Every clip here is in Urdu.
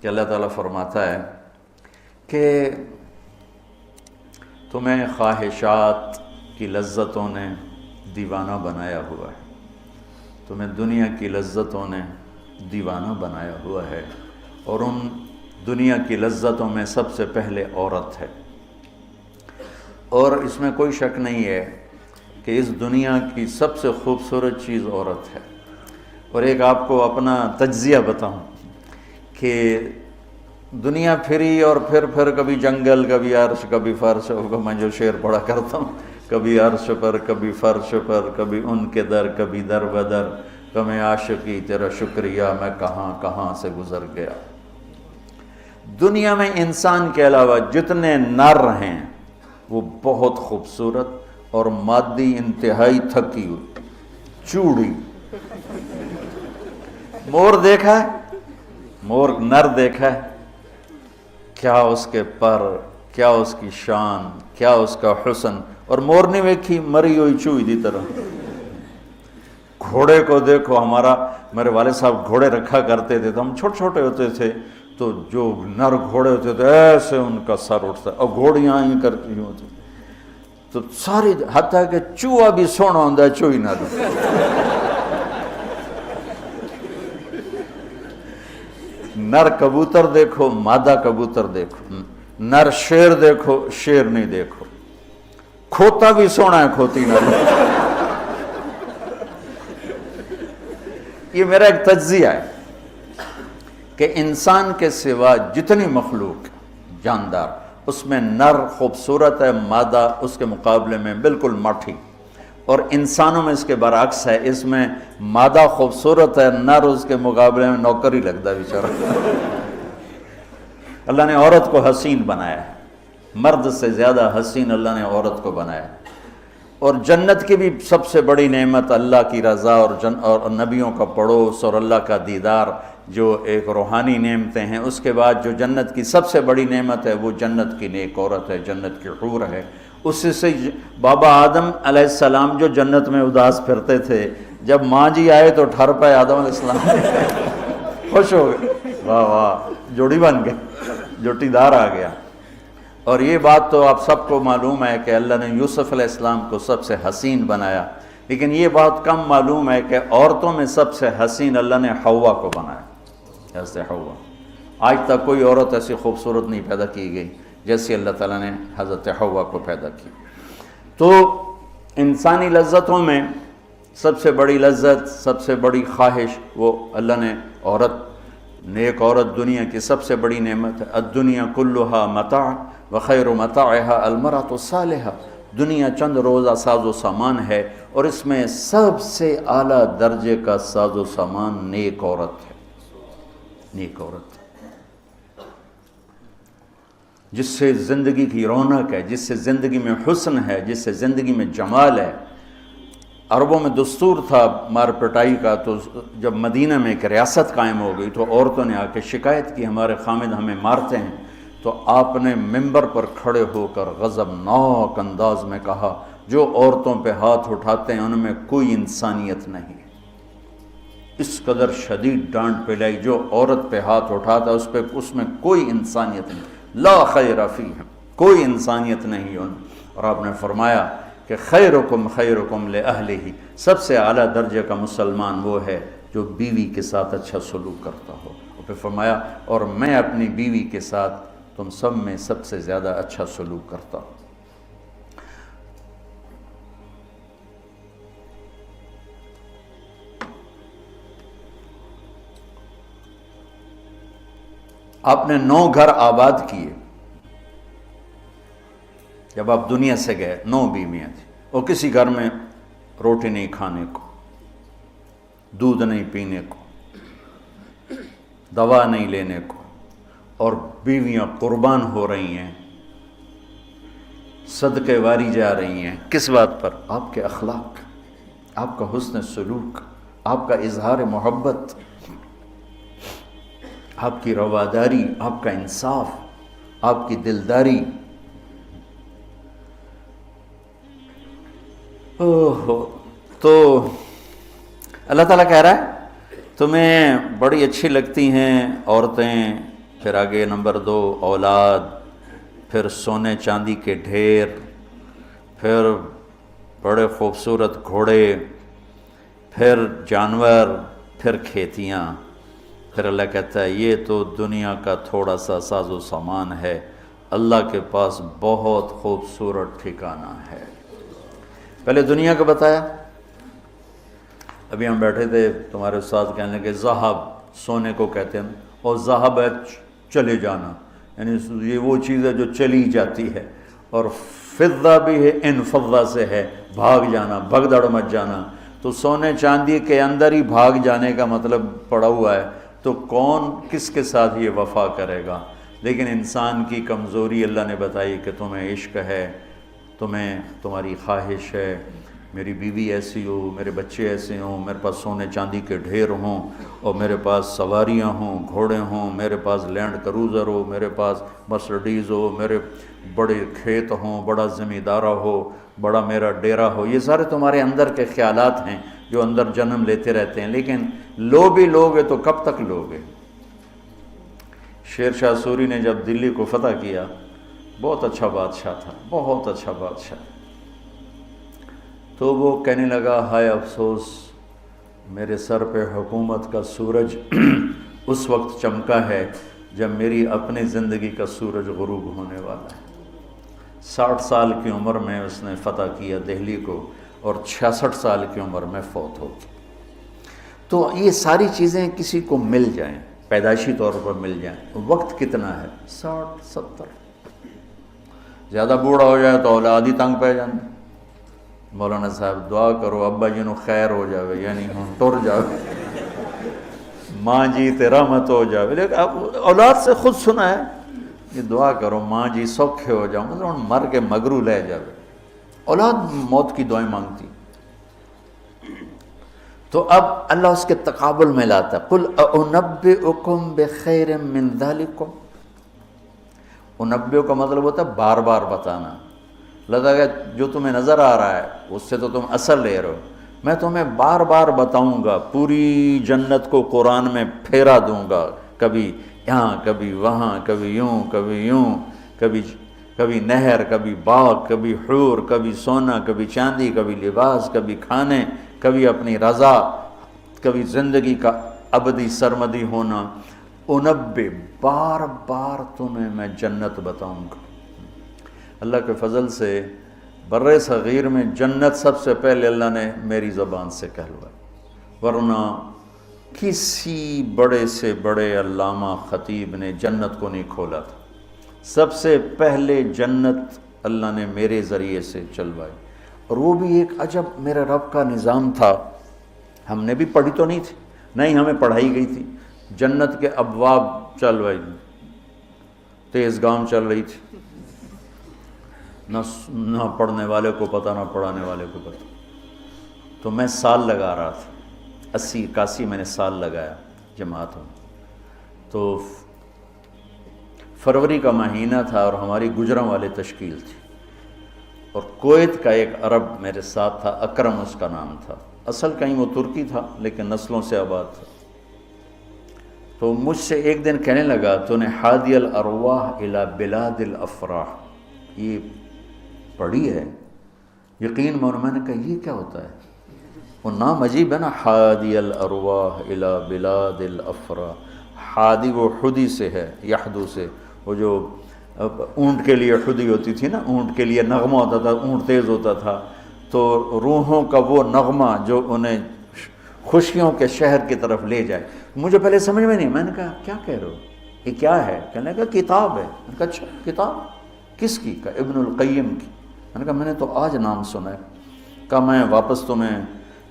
کہ اللہ تعالیٰ فرماتا ہے کہ تمہیں خواہشات کی لذتوں نے دیوانہ بنایا ہوا ہے، تمہیں دنیا کی لذتوں نے دیوانہ بنایا ہوا ہے، اور ان دنیا کی لذتوں میں سب سے پہلے عورت ہے۔ اور اس میں کوئی شک نہیں ہے کہ اس دنیا کی سب سے خوبصورت چیز عورت ہے۔ اور ایک آپ کو اپنا تجزیہ بتاؤں کہ دنیا پھری اور پھر کبھی جنگل، کبھی عرش، کبھی فرش، میں جو شعر پڑھا کرتا ہوں، کبھی عرش پر، کبھی فرش پر، کبھی ان کے در، کبھی در بدر، غم عاشقی تیرا شکریہ میں کہاں کہاں سے گزر گیا۔ دنیا میں انسان کے علاوہ جتنے نر ہیں وہ بہت خوبصورت اور مادی انتہائی تھکی ہوئی، چوڑی۔ مور دیکھا ہے؟ مور نر دیکھا ہے؟ کیا اس کے پر، کیا اس کی شان، کیا اس کا حسن۔ اور مور نہیں ویکھی مری ہوئی چوئی دی طرح۔ گھوڑے کو دیکھو، میرے والد صاحب گھوڑے رکھا کرتے تھے، تو ہم چھوٹے چھوٹے ہوتے تھے تو جو نر گھوڑے ہوتے تھے ایسے ان کا سر اٹھتا، اور گھوڑیاں ہی کرتی ہوتی تو ساری، حتیٰ کہ چوہا بھی سونا ہوتا ہے چوئی نر۔ نر کبوتر دیکھو، مادہ کبوتر دیکھو، نر شیر دیکھو، شیر نہیں دیکھو۔ کھوتا بھی سونا ہے، کھوتی نر۔ یہ میرا ایک تجزیہ ہے کہ انسان کے سوا جتنی مخلوق جاندار، اس میں نر خوبصورت ہے، مادہ اس کے مقابلے میں بالکل ماٹھی۔ اور انسانوں میں اس کے برعکس ہے، اس میں مادہ خوبصورت ہے، نر اس کے مقابلے میں نوکر ہی لگتا ہے بیچارہ۔ اللہ نے عورت کو حسین بنایا ہے، مرد سے زیادہ حسین اللہ نے عورت کو بنایا ہے۔ اور جنت کی بھی سب سے بڑی نعمت اللہ کی رضا اور نبیوں کا پڑوس اور اللہ کا دیدار، جو ایک روحانی نعمتیں ہیں۔ اس کے بعد جو جنت کی سب سے بڑی نعمت ہے وہ جنت کی نیک عورت ہے، جنت کی حور ہے۔ اس سے بابا آدم علیہ السلام جو جنت میں اداس پھرتے تھے، جب ماں جی آئے تو ٹھر پائے آدم علیہ السلام، خوش ہو گئے، واہ واہ جوڑی بن گئے، جوٹی دار آ گیا۔ اور یہ بات تو آپ سب کو معلوم ہے کہ اللہ نے یوسف علیہ السلام کو سب سے حسین بنایا، لیکن یہ بات کم معلوم ہے کہ عورتوں میں سب سے حسین اللہ نے حوا کو بنایا۔ ایسے حوا، آج تک کوئی عورت ایسی خوبصورت نہیں پیدا کی گئی جیسی اللہ تعالیٰ نے حضرت حوا کو پیدا کی۔ تو انسانی لذتوں میں سب سے بڑی لذت، سب سے بڑی خواہش وہ اللہ نے عورت، نیک عورت دنیا کی سب سے بڑی نعمت ہے۔ الدنیا کلھا متاع وخیر متاعها المرأة الصالحہ، دنیا چند روزہ ساز و سامان ہے، اور اس میں سب سے اعلیٰ درجے کا ساز و سامان نیک عورت ہے۔ نیک عورت جس سے زندگی کی رونق ہے، جس سے زندگی میں حسن ہے، جس سے زندگی میں جمال ہے۔ عربوں میں دستور تھا مار پٹائی کا، تو جب مدینہ میں ایک ریاست قائم ہو گئی تو عورتوں نے آ کے شکایت کی ہمارے خامد ہمیں مارتے ہیں، تو آپ نے منبر پر کھڑے ہو کر غضبناک انداز میں کہا، جو عورتوں پہ ہاتھ اٹھاتے ہیں ان میں کوئی انسانیت نہیں۔ اس قدر شدید ڈانٹ پلائی، جو عورت پہ ہاتھ اٹھاتا اس میں کوئی انسانیت نہیں، لا خیر فیہم، کوئی انسانیت نہیں ان۔ اور آپ نے فرمایا کہ خیرکم خیرکم لأہلہ، سب سے اعلیٰ درجے کا مسلمان وہ ہے جو بیوی کے ساتھ اچھا سلوک کرتا ہو۔ اور پھر فرمایا، اور میں اپنی بیوی کے ساتھ تم سب میں سب سے زیادہ اچھا سلوک کرتا ہوں۔ آپ نے 9 گھر آباد کیے جب آپ دنیا سے گئے، 9 بیویاں تھیں، اور کسی گھر میں روٹی نہیں کھانے کو، دودھ نہیں پینے کو، دوا نہیں لینے کو، اور بیویاں قربان ہو رہی ہیں، صدقے واری جا رہی ہیں۔ کس بات پر؟ آپ کے اخلاق، آپ کا حسن سلوک، آپ کا اظہار محبت، آپ کی رواداری، آپ کا انصاف، آپ کی دلداری۔ تو اللہ تعالیٰ کہہ رہا ہے تمہیں بڑی اچھی لگتی ہیں عورتیں پھر آگے نمبر 2 اولاد، پھر سونے چاندی کے ڈھیر، پھر بڑے خوبصورت گھوڑے، پھر جانور، پھر کھیتیاں۔ پھر اللہ کہتا ہے یہ تو دنیا کا تھوڑا سا ساز و سامان ہے، اللہ کے پاس بہت خوبصورت ٹھکانہ ہے۔ پہلے دنیا کا بتایا، ابھی ہم بیٹھے تھے تمہارے استاد کہنے لگے ذہب سونے کو کہتے ہیں، اور ذہب ہے چلے جانا، یعنی یہ وہ چیز ہے جو چلی جاتی ہے، اور فضہ بھی ہے، ان فضہ سے ہے بھاگ جانا، بھگدڑ مچ جانا۔ تو سونے چاندی کے اندر ہی بھاگ جانے کا مطلب پڑا ہوا ہے، تو کون کس کے ساتھ یہ وفا کرے گا؟ لیکن انسان کی کمزوری اللہ نے بتائی کہ تمہیں عشق ہے، تمہیں تمہاری خواہش ہے میری بیوی ایسی ہو، میرے بچے ایسے ہوں، میرے پاس سونے چاندی کے ڈھیر ہوں، اور میرے پاس سواریاں ہوں، گھوڑے ہوں، میرے پاس لینڈ کروزر ہو، میرے پاس مرسڈیز ہو، میرے بڑے کھیت ہوں، بڑا زمیندارہ ہو، بڑا میرا ڈیرا ہو۔ یہ سارے تمہارے اندر کے خیالات ہیں جو اندر جنم لیتے رہتے ہیں، لیکن لو بھی لوگے تو کب تک لوگے؟ شیر شاہ سوری نے جب دلی کو فتح کیا، بہت اچھا بادشاہ تھا، بہت اچھا بادشاہ، تو وہ کہنے لگا ہائے افسوس میرے سر پہ حکومت کا سورج اس وقت چمکا ہے جب میری اپنی زندگی کا سورج غروب ہونے والا ہے۔ 60 سال کی عمر میں اس نے فتح کیا دہلی کو، اور 66 سال کی عمر میں فوت ہو گئی۔ تو یہ ساری چیزیں کسی کو مل جائیں، پیدائشی طور پر مل جائیں، وقت کتنا ہے؟ 60 70۔ زیادہ بوڑھا ہو جائے تو اولاد ہی تنگ پہ جانے۔ مولانا صاحب دعا کرو ابا جی نو خیر ہو جاوے، یعنی ہن ٹر جاوے، ماں جی تے رحمت ہو جاوے۔ لیکن اب اولاد سے خود سنا ہے یہ دعا کرو ماں جی سوکھے ہو جاؤ، مطلب ہن مر کے مگرو لے جاوے۔ اولاد موت کی دعائیں مانگتی، تو اب اللہ اس کے تقابل میں لاتا ہے قل اُنَبِّئُكُم بِخَيْرٍ مِّن ذَلِكُمْ۔ انبئ کا مطلب ہوتا ہے بار بار بتانا۔ لگا کہ جو تمہیں نظر آ رہا ہے اس سے تو تم اثر لے رہے ہو، میں تمہیں بار بار بتاؤں گا، پوری جنت کو قرآن میں پھیرا دوں گا، کبھی یہاں کبھی وہاں، کبھی یوں کبھی یوں، کبھی نہر، کبھی باغ، کبھی حور، کبھی سونا، کبھی چاندی، کبھی لباس، کبھی کھانے، کبھی اپنی رضا، کبھی زندگی کا ابدی سرمدی ہونا۔ انبئ، بار بار تمہیں میں جنت بتاؤں گا۔ اللہ کے فضل سے بر صغیر میں جنت سب سے پہلے اللہ نے میری زبان سے کہلوائی، ورنہ کسی بڑے سے بڑے علامہ خطیب نے جنت کو نہیں کھولا تھا۔ سب سے پہلے جنت اللہ نے میرے ذریعے سے چلوائی، اور وہ بھی ایک عجب میرے رب کا نظام تھا۔ ہم نے بھی پڑھی تو نہیں تھی، نہیں ہمیں پڑھائی گئی تھی۔ جنت کے ابواب چلوائی، تیز گام چل رہی تھی، نہ پڑھنے والے کو پتہ نہ پڑھانے والے کو پتہ۔ تو میں سال لگا رہا تھا، 80 81 میں نے سال لگایا جماعت میں۔ تو فروری کا مہینہ تھا اور ہماری گجراں والے تشکیل تھی، اور کویت کا ایک عرب میرے ساتھ تھا، اکرم اس کا نام تھا، اصل کہیں وہ ترکی تھا لیکن نسلوں سے آباد تھا۔ تو مجھ سے ایک دن کہنے لگا تو نے حادی الارواح الی بلاد الافراح یہ پڑھی ہے؟ یقین میں نے کہا یہ کیا ہوتا ہے؟ وہ نام عجیب ہے نا، حادی الارواح الی بلاد الافراح۔ حادی وہ حدی سے ہے، یحدو سے، وہ جو اونٹ کے لیے حدی ہوتی تھی نا، اونٹ کے لیے نغمہ ہوتا تھا، اونٹ تیز ہوتا تھا، تو روحوں کا وہ نغمہ جو انہیں خوشیوں کے شہر کی طرف لے جائے۔ مجھے پہلے سمجھ میں نہیں، میں نے کہا کیا کہہ رہے ہو، یہ کیا ہے؟ کہنے لگا کتاب ہے۔ میں نے کہا اچھا کتاب کس کی؟ کہا ابن القیم کی۔ میں نے کہا میں نے تو آج نام سنا ہے۔ کہا میں واپس تمہیں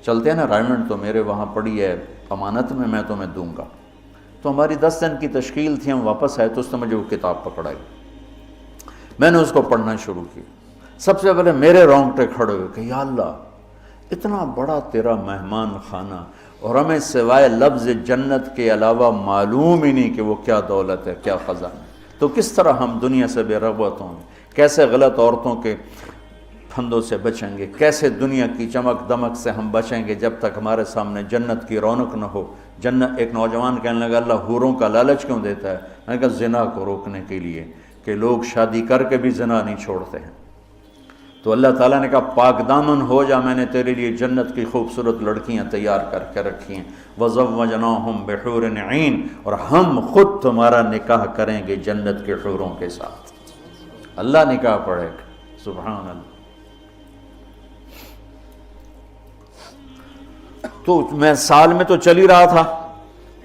چلتے ہیں نا رائمنڈ، تو میرے وہاں پڑی ہے امانت میں تمہیں دوں گا۔ تو ہماری 10 دن کی تشکیل تھی، ہم واپس آئے تو اس نے مجھے وہ کتاب پکڑائی، میں نے اس کو پڑھنا شروع کی۔ سب سے پہلے میرے رونگٹے کھڑے ہوئے کہ یا اللہ اتنا بڑا تیرا مہمان خانہ، اور ہمیں سوائے لفظ جنت کے علاوہ معلوم ہی نہیں کہ وہ کیا دولت ہے، کیا خزانہ ہے۔ تو کس طرح ہم دنیا سے بے رغبت ہوں گے، کیسے غلط عورتوں کے پھندوں سے بچیں گے، کیسے دنیا کی چمک دمک سے ہم بچیں گے جب تک ہمارے سامنے جنت کی رونق نہ ہو، جنت ایک نوجوان کہنے لگا اللہ حوروں کا لالچ کیوں دیتا ہے؟ میں نے کہا زنا کو روکنے کے لیے کہ لوگ شادی کر کے بھی زنا نہیں چھوڑتے ہیں۔ تو اللہ تعالیٰ نے کہا پاک دامن ہو جا، میں نے تیرے لیے جنت کی خوبصورت لڑکیاں تیار کر کے رکھی ہیں، وَزَوَّجْنَاهُمْ بِحُورٍ عِينٍ، اور ہم خود تمہارا نکاح کریں گے جنت کے حوروں کے ساتھ۔ اللہ نکاح پڑھے گا، سبحان اللہ۔ تو میں سال میں تو چل ہی رہا تھا،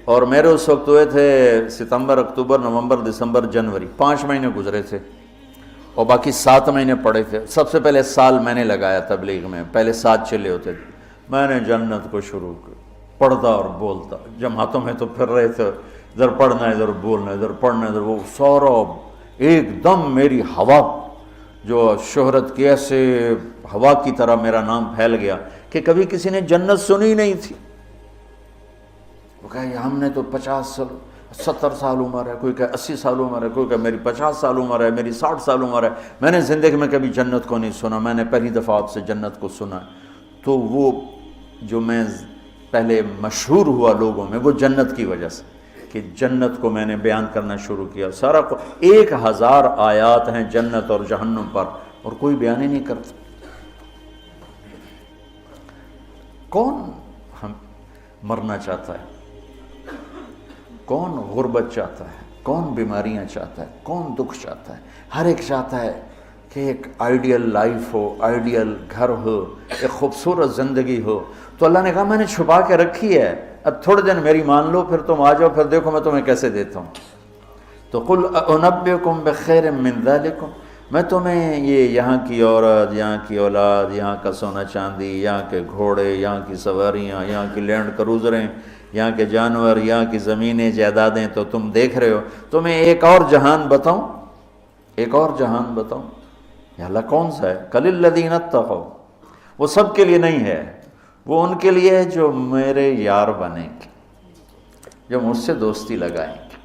اور میرے اس وقت ہوئے تھے ستمبر، اکتوبر، نومبر، دسمبر، جنوری، 5 مہینے گزرے تھے، اور باقی 7 مہینے پڑے تھے۔ سب سے پہلے سال میں نے لگایا تبلیغ میں، پہلے 7 چلے ہوتے تھے۔ میں نے جنت کو شروع کیا، پڑھتا اور بولتا، جماعتوں میں تو پھر رہے تھے، ادھر پڑھنا ادھر بولنا، ادھر پڑھنا ادھر، وہ سارا ایک دم میری ہوا جو شہرت کی ایسے ہوا کی طرح میرا نام پھیل گیا کہ کبھی کسی نے جنت سنی نہیں تھی۔ وہ کہا ہم نے تو 70 سال عمر ہے، کوئی کہ 80 سال عمر ہے، کوئی کہ میری 50 سال عمر ہے، میری 60 سال عمر ہے، میں نے زندگی میں کبھی جنت کو نہیں سنا، میں نے پہلی دفعہ آپ سے جنت کو سنا۔ تو وہ جو میں پہلے مشہور ہوا لوگوں میں، وہ جنت کی وجہ سے کہ جنت کو میں نے بیان کرنا شروع کیا۔ سارا 1000 آیات ہیں جنت اور جہنم پر، اور کوئی بیان ہی نہیں کرتا۔ کون ہم مرنا چاہتا ہے؟ کون غربت چاہتا ہے؟ کون بیماریاں چاہتا ہے؟ کون دکھ چاہتا ہے؟ ہر ایک چاہتا ہے کہ ایک آئیڈیل لائف ہو، آئیڈیل گھر ہو، ایک خوبصورت زندگی ہو۔ تو اللہ نے کہا میں نے چھپا کے رکھی ہے، اب تھوڑے دن میری مان لو، پھر تم آ جاؤ، پھر دیکھو میں تمہیں کیسے دیتا ہوں۔ تو قل انبئکم بخیر من ذالکم، میں تمہیں یہ یہاں کی عورت، یہاں کی اولاد، یہاں کا سونا چاندی، یہاں کے گھوڑے، یہاں کی سواریاں، یہاں کی لینڈ کروزریں، یہاں کے جانور، یہاں کی زمینیں جائیدادیں تو تم دیکھ رہے ہو، تمہیں ایک اور جہان بتاؤں، ایک اور جہان بتاؤں؟ یا اللہ کون سا ہے؟ قل الذین اتقوا، وہ سب کے لیے نہیں ہے، وہ ان کے لیے ہے جو میرے یار بنیں گے، جو مجھ سے دوستی لگائیں گے،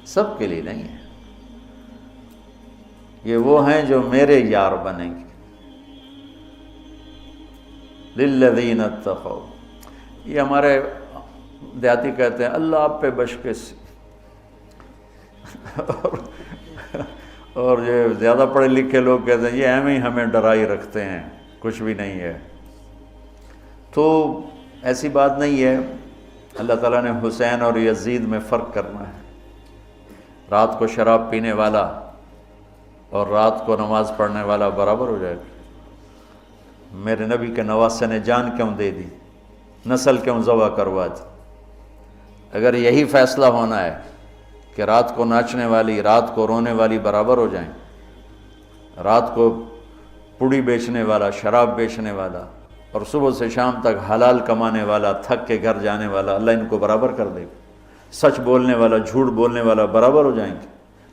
سب کے لیے نہیں ہے، یہ وہ ہیں جو میرے یار بنیں گے۔ للذین اتقوا، یہ ہمارے دیہاتی کہتے ہیں اللہ آپ پہ بشکش، اور یہ زیادہ پڑھے لکھے لوگ کہتے ہیں یہ ایم ہی ہمیں ڈرائی رکھتے ہیں، کچھ بھی نہیں ہے۔ تو ایسی بات نہیں ہے۔ اللہ تعالیٰ نے حسین اور یزید میں فرق کرنا ہے۔ رات کو شراب پینے والا اور رات کو نماز پڑھنے والا برابر ہو جائے گا۔ میرے نبی کے نواسے نے جان کیوں دے دی، نسل کیوں ذبح کروا دی؟ اگر یہی فیصلہ ہونا ہے کہ رات کو ناچنے والی، رات کو رونے والی برابر ہو جائیں، رات کو پوڑی بیچنے والا، شراب بیچنے والا، اور صبح سے شام تک حلال کمانے والا، تھک کے گھر جانے والا، اللہ ان کو برابر کر دے گا۔ سچ بولنے والا، جھوٹ بولنے والا برابر ہو جائیں گے،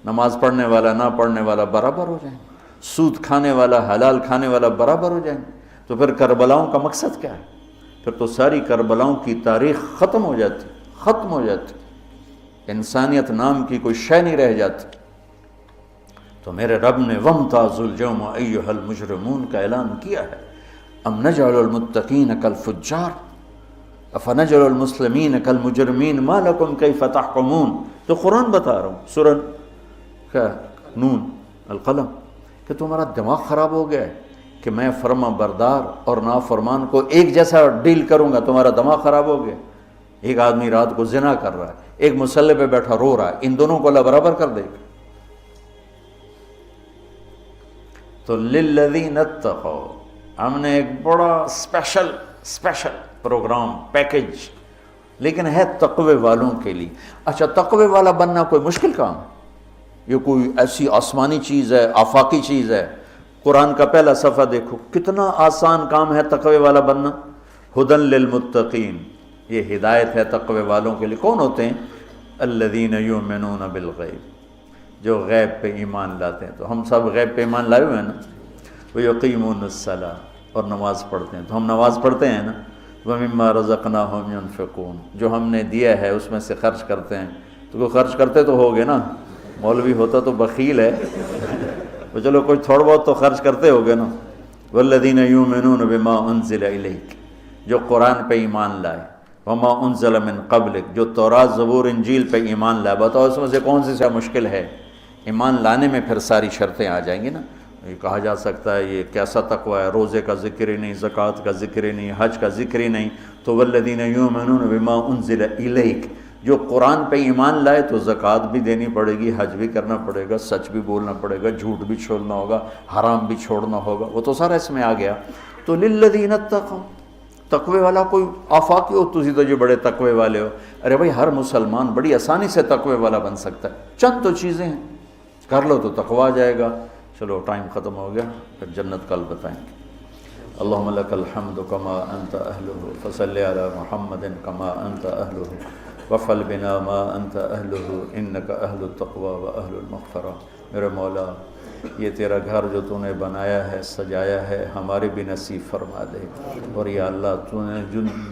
نماز پڑھنے والا، نہ پڑھنے والا برابر ہو جائیں گے، سود کھانے والا، حلال کھانے والا برابر ہو جائیں گے۔ تو پھر کربلاؤں کا مقصد کیا ہے؟ پھر تو ساری کربلاؤں کی تاریخ ختم ہو جاتی، ختم ہو جاتی، انسانیت نام کی کوئی شے نہیں رہ جاتی۔ تو میرے رب نے وَامْتَازُوا الْيَوْمَ أَيُّهَا الْمُجْرِمُونَ کا اعلان کیا ہے۔ ام نجعل الْمُتَّقِينَ كَالْفُجَّارِ أَفَنَجْعَلُ الْمُسْلِمِينَ كَالْمُجْرِمِينَ مَا لَكُمْ كَيْفَ تَحْكُمُونَ۔ تو قرآن بتا رہا ہوں، سورہ کیا نون القلم، کہ تمہارا دماغ خراب ہو گیا ہے کہ میں فرما بردار اور نافرمان کو ایک جیسا ڈیل کروں گا؟ تمہارا دماغ خراب ہو گیا۔ ایک آدمی رات کو زنا کر رہا ہے، ایک مصلی پہ بیٹھا رو رہا ہے، ان دونوں کو اللہ برابر کر دے گا؟ تو للذین اتقوا، ہم نے ایک بڑا اسپیشل پروگرام، پیکج، لیکن ہے تقوی والوں کے لیے۔ اچھا، تقوی والا بننا کوئی مشکل کام ہے؟ یہ کوئی ایسی آسمانی چیز ہے، آفاقی چیز ہے؟ قرآن کا پہلا صفحہ دیکھو، کتنا آسان کام ہے تقوی والا بننا۔ ہدی للمتقین، یہ ہدایت ہے تقوی والوں کے لیے۔ کون ہوتے ہیں؟ الذین یؤمنون بالغیب، جو غیب پہ ایمان لاتے ہیں۔ تو ہم سب غیب پہ ایمان لائے ہوئے ہیں نا۔ ویقیمون الصلاۃ، اور نماز پڑھتے ہیں۔ تو ہم نماز پڑھتے ہیں نا۔ ومما رزقناہم ینفقون، جو ہم نے دیا ہے اس میں سے خرچ کرتے ہیں۔ تو کوئی خرچ کرتے تو ہوگے نا، مولوی ہوتا تو بخیل ہے، تو چلو کچھ تھوڑا بہت تو خرچ کرتے ہوگے نا۔ والذین یؤمنون بما انزل الیک، جو قرآن پہ ایمان لائے، وما انزل من قبلک، جو تورات زبور انجیل پہ ایمان لا، بتاؤ اس میں سے کون سی مشکل ہے؟ ایمان لانے میں پھر ساری شرطیں آ جائیں گی نا۔ یہ کہا جا سکتا ہے یہ کیسا تقوی ہے، روزے کا ذکر ہی نہیں، زکوٰۃ کا ذکر ہی نہیں، حج کا ذکر ہی نہیں، تو والذین یؤمنون بما انزل الیک، جو قرآن پہ ایمان لائے تو زکوٰۃ بھی دینی پڑے گی، حج بھی کرنا پڑے گا، سچ بھی بولنا پڑے گا، جھوٹ بھی چھوڑنا ہوگا، حرام بھی چھوڑنا ہوگا، وہ تو سارا اس میں آ گیا۔ تو للذین اتقوا، تقوی والا کوئی آفاقی ہو تسی تو جو بڑے تقوی والے ہو، ارے بھائی ہر مسلمان بڑی آسانی سے تقوی والا بن سکتا ہے، چند تو چیزیں ہیں، کر لو تو تقوی آ جائے گا۔ چلو ٹائم ختم ہو گیا، پھر جنت کل بتائیں گے۔ اللہم لک الحمد کما انت اہلہ، فصلی علی محمد کما انت اہلہ، وفعل بنا ما انت اہلہ، انک اہل التقوی و اہل المغفرہ۔ میرے مولا یہ تیرا گھر جو تو نے بنایا ہے، سجایا ہے، ہمارے بھی نصیب فرما دے، اور یا اللہ تو نے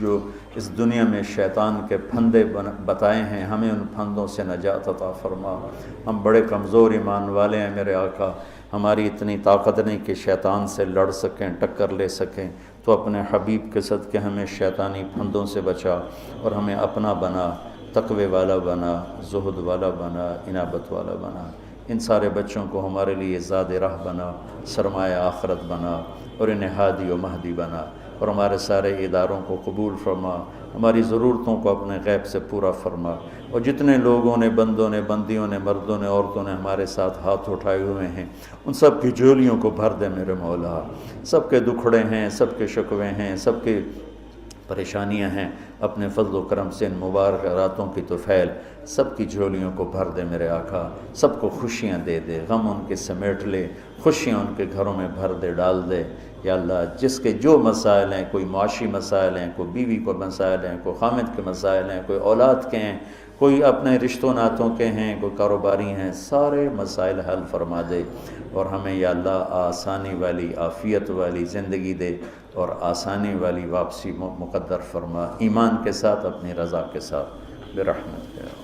جو اس دنیا میں شیطان کے پھندے بتائے ہیں، ہمیں ان پھندوں سے نجات عطا فرما۔ ہم بڑے کمزور ایمان والے ہیں میرے آقا، ہماری اتنی طاقت نہیں کہ شیطان سے لڑ سکیں، ٹکر لے سکیں، تو اپنے حبیب کے صدقے ہمیں شیطانی پھندوں سے بچا، اور ہمیں اپنا بنا، تقوی والا بنا، زہد والا بنا، انابت والا بنا۔ ان سارے بچوں کو ہمارے لیے زاد راہ بنا، سرمایہ آخرت بنا، اور انہیں ہادی و مہدی بنا، اور ہمارے سارے اداروں کو قبول فرما، ہماری ضرورتوں کو اپنے غیب سے پورا فرما، اور جتنے لوگوں نے، بندوں نے، بندیوں نے، مردوں نے، عورتوں نے ہمارے ساتھ ہاتھ اٹھائے ہوئے ہیں، ان سب کی جھولیوں کو بھر دے میرے مولا۔ سب کے دکھڑے ہیں، سب کے شکوے ہیں، سب کے پریشانیاں ہیں، اپنے فضل و کرم سے ان مبارک راتوں کی طفیل سب کی جھولیوں کو بھر دے میرے آقا، سب کو خوشیاں دے دے، غم ان کے سمیٹ لے، خوشیاں ان کے گھروں میں بھر دے، ڈال دے۔ یا اللہ جس کے جو مسائل ہیں، کوئی معاشی مسائل ہیں، کوئی بیوی کو مسائل ہیں، کوئی خامد کے مسائل ہیں، کوئی اولاد کے ہیں، کوئی اپنے رشتوں ناتوں کے ہیں، کوئی کاروباری ہیں، سارے مسائل حل فرما دے، اور ہمیں یا اللہ آسانی والی، عافیت والی زندگی دے، اور آسانی والی واپسی مقدر فرما، ایمان کے ساتھ، اپنی رضا کے ساتھ، برحمتک۔